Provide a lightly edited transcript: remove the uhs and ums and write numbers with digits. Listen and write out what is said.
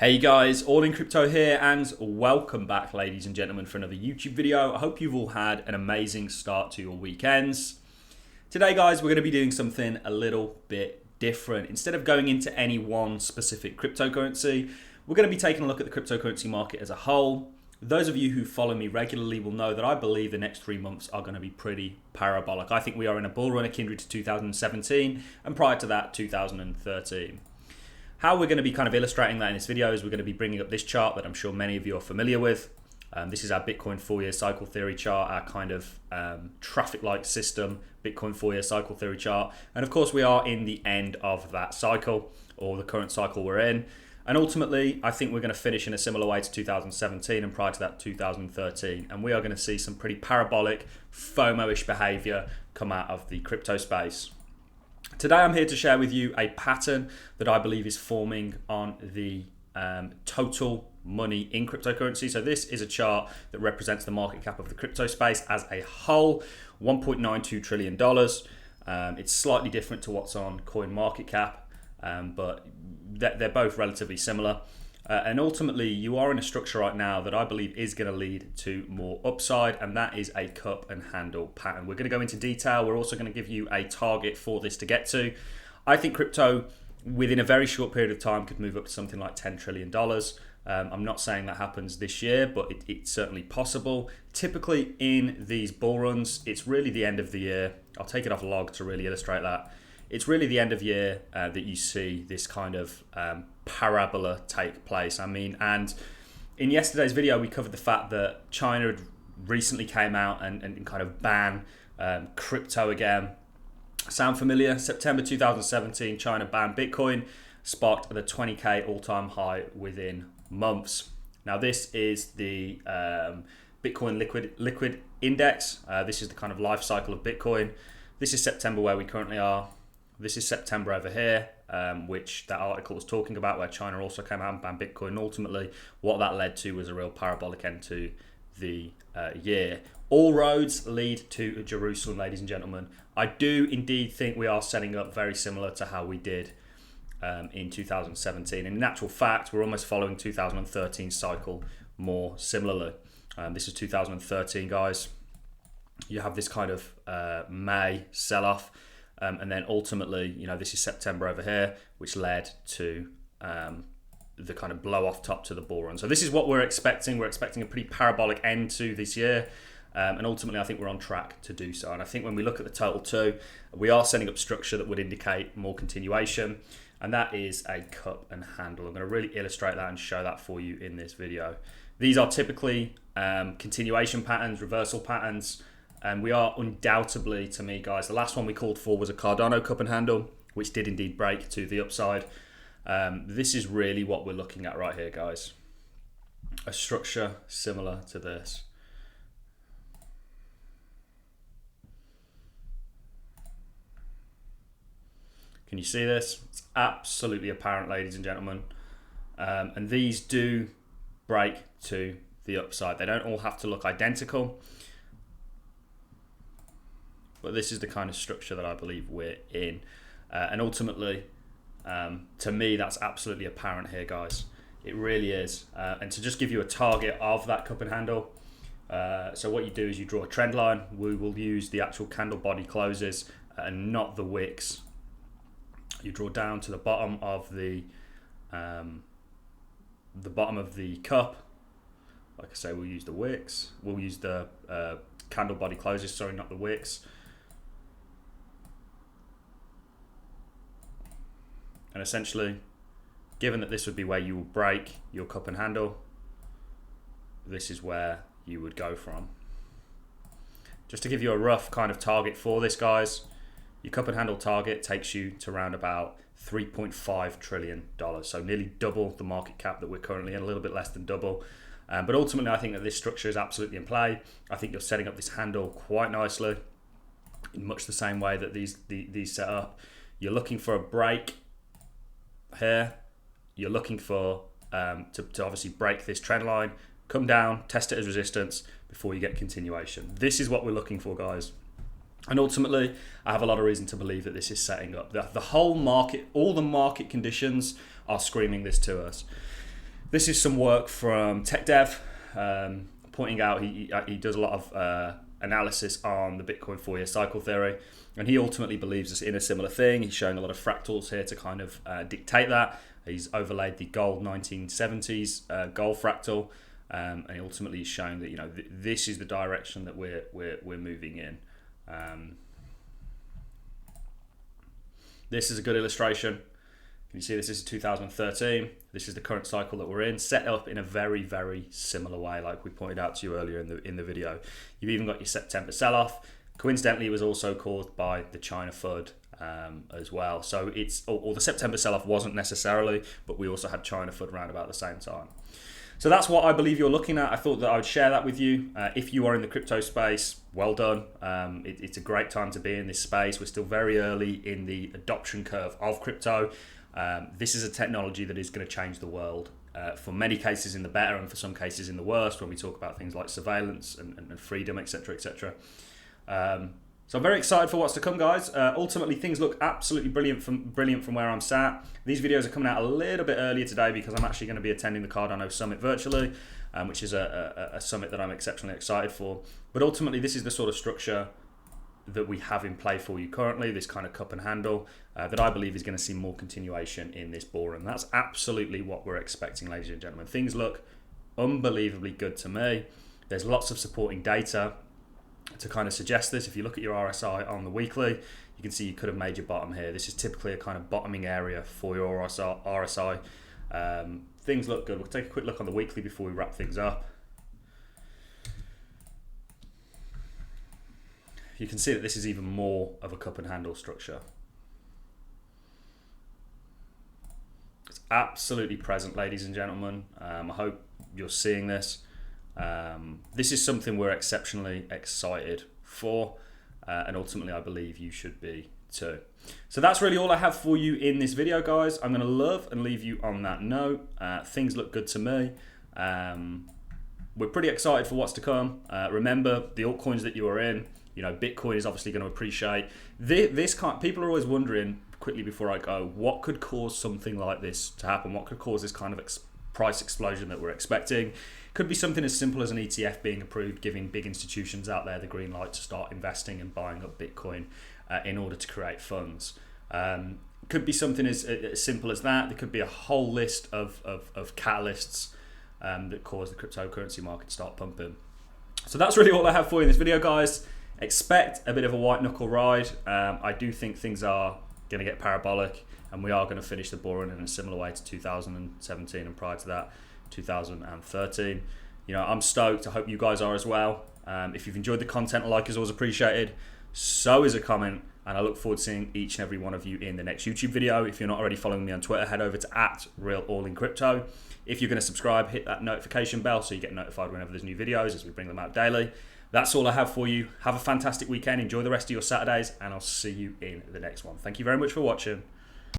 Hey guys, All in Crypto here, and welcome back ladies and gentlemen for another YouTube video. I hope you've all had an amazing start to your weekends. Today guys, we're going to be doing something a little bit different. Instead of going into any one specific cryptocurrency, we're going to be taking a look at the cryptocurrency market as a whole. Those of you who follow me regularly will know that I believe the next 3 months are going to be pretty parabolic. I think we are in a bull run akin to 2017 and prior to that 2013. How we're going to be kind of illustrating that in this video is we're going to be bringing up this chart that I'm sure many of you are familiar with. This is our Bitcoin 4-year cycle theory chart, our kind of traffic light system Bitcoin 4-year cycle theory chart. And of course we are in the end of that cycle, or the current cycle we're in. And ultimately, I think we're going to finish in a similar way to 2017 and prior to that 2013. And we are going to see some pretty parabolic, FOMO-ish behavior come out of the crypto space. Today I'm here to share with you a pattern that I believe is forming on the total money in cryptocurrency. So this is a chart that represents the market cap of the crypto space as a whole, $1.92 trillion. It's slightly different to what's on CoinMarketCap, but they're both relatively similar. And ultimately, you are in a structure right now that I believe is going to lead to more upside, and that is a cup and handle pattern. We're going to go into detail. We're also going to give you a target for this to get to. I think crypto, within a very short period of time, could move up to something like $10 trillion. I'm not saying that happens this year, but it's certainly possible. Typically, in these bull runs, it's really the end of the year. I'll take it off log to really illustrate that. It's really the end of year that you see this kind of parabola take place. I mean, and in yesterday's video, we covered the fact that China had recently came out and kind of ban crypto again. Sound familiar? September 2017, China banned Bitcoin, sparked the 20K all-time high within months. Now, this is the Bitcoin liquid index. This is the kind of life cycle of Bitcoin. This is September where we currently are. This is September over here, which that article was talking about, where China also came out and banned Bitcoin. And ultimately, what that led to was a real parabolic end to the year. All roads lead to Jerusalem, ladies and gentlemen. I do indeed think we are setting up very similar to how we did in 2017. And in actual fact, we're almost following 2013 cycle more similarly. This is 2013, guys. You have this kind of May sell-off. And then ultimately, you know, this is September over here, which led to the kind of blow off top to the bull run. So this is what we're expecting. We're expecting a pretty parabolic end to this year. And ultimately, I think we're on track to do so. And I think when we look at the total too, we are setting up structure that would indicate more continuation. And that is a cup and handle. I'm going to really illustrate that and show that for you in this video. These are typically continuation patterns, reversal patterns. And we are undoubtedly, to me, guys, the last one we called for was a CARDANO cup and handle, which did indeed break to the upside. This is really what we're looking at right here, guys. A structure similar to this. Can you see this? It's absolutely apparent, ladies and gentlemen. And these do break to the upside. They don't all have to look identical. But this is the kind of structure that I believe we're in. And ultimately, to me, that's absolutely apparent here, guys. It really is. And to just give you a target of that cup and handle, so what you do is you draw a trend line. We will use the actual candle body closes and not the wicks. You draw down to the bottom of the cup. Like I say, we'll use the wicks. We'll use the candle body closes, sorry, not the wicks. And essentially, given that this would be where you will break your cup and handle, this is where you would go from. Just to give you a rough kind of target for this, guys, your cup and handle target takes you to around about $3.5 trillion. So nearly double the market cap that we're currently in, a little bit less than double. But ultimately, I think that this structure is absolutely in play. I think you're setting up this handle quite nicely, in much the same way that these set up. You're looking for a break here. You're looking for to obviously break this trend line, come down, test it as resistance before you get continuation. This is what we're looking for, guys. And ultimately, I have a lot of reason to believe that this is setting up. The whole market, all the market conditions are screaming this to us. This is some work from Tech Dev, pointing out he does a lot of analysis on the Bitcoin 4-year cycle theory, and he ultimately believes in a similar thing. He's showing a lot of fractals here to kind of dictate that. He's overlaid the gold 1970s gold fractal, and he ultimately is showing that, you know, this is the direction that we're moving in. This is a good illustration. Can you see this is 2013? This is the current cycle that we're in, set up in a very, very similar way, like we pointed out to you earlier in the video. You've even got your September sell-off. Coincidentally, it was also caused by the China FUD as well. So it's, or the September sell-off wasn't necessarily, but we also had China FUD around about the same time. So that's what I believe you're looking at. I thought that I would share that with you. If you are in the crypto space, well done. It's a great time to be in this space. We're still very early in the adoption curve of crypto. This is a technology that is going to change the world, for many cases in the better and for some cases in the worst, when we talk about things like surveillance and freedom, etc., etc. So I'm very excited for what's to come, guys. Ultimately, things look absolutely brilliant from where I'm sat. These videos are coming out a little bit earlier today because I'm actually going to be attending the Cardano Summit virtually, which is a summit that I'm exceptionally excited for. But ultimately, this is the sort of structure that we have in play for you currently, this kind of cup and handle, that I believe is going to see more continuation in this bull run. That's absolutely what we're expecting, ladies and gentlemen. Things look unbelievably good to me. There's lots of supporting data to kind of suggest this. If you look at your RSI on the weekly, you can see you could have made your bottom here. This is typically a kind of bottoming area for your RSI. Things look good. We'll take a quick look on the weekly before we wrap things up. You can see that this is even more of a cup and handle structure. It's absolutely present, ladies and gentlemen. I hope you're seeing this. This is something we're exceptionally excited for, and ultimately I believe you should be too. So that's really all I have for you in this video, guys. I'm going to love and leave you on that note. Things look good to me. We're pretty excited for what's to come. Remember, the altcoins that you are in, you know, Bitcoin is obviously going to appreciate. People are always wondering, quickly before I go, what could cause something like this to happen? What could cause this kind of price explosion that we're expecting? Could be something as simple as an ETF being approved, giving big institutions out there the green light to start investing and buying up Bitcoin in order to create funds. Could be something as simple as that. There could be a whole list of catalysts that cause the cryptocurrency market to start pumping. So that's really all I have for you in this video, guys. Expect a bit of a white knuckle ride. I do think things are going to get parabolic, and we are going to finish the bull run in a similar way to 2017 and prior to that 2013. You know, I'm stoked. I hope you guys are as well. If you've enjoyed the content, a like is always appreciated. So is a comment, and I look forward to seeing each and every one of you in the next YouTube video. If you're not already following me on Twitter, head over to @RealAllInCrypto. If you're going to subscribe, hit that notification bell so you get notified whenever there's new videos, as we bring them out daily. That's all I have for you. Have a fantastic weekend. Enjoy the rest of your Saturdays, and I'll see you in the next one. Thank you very much for watching.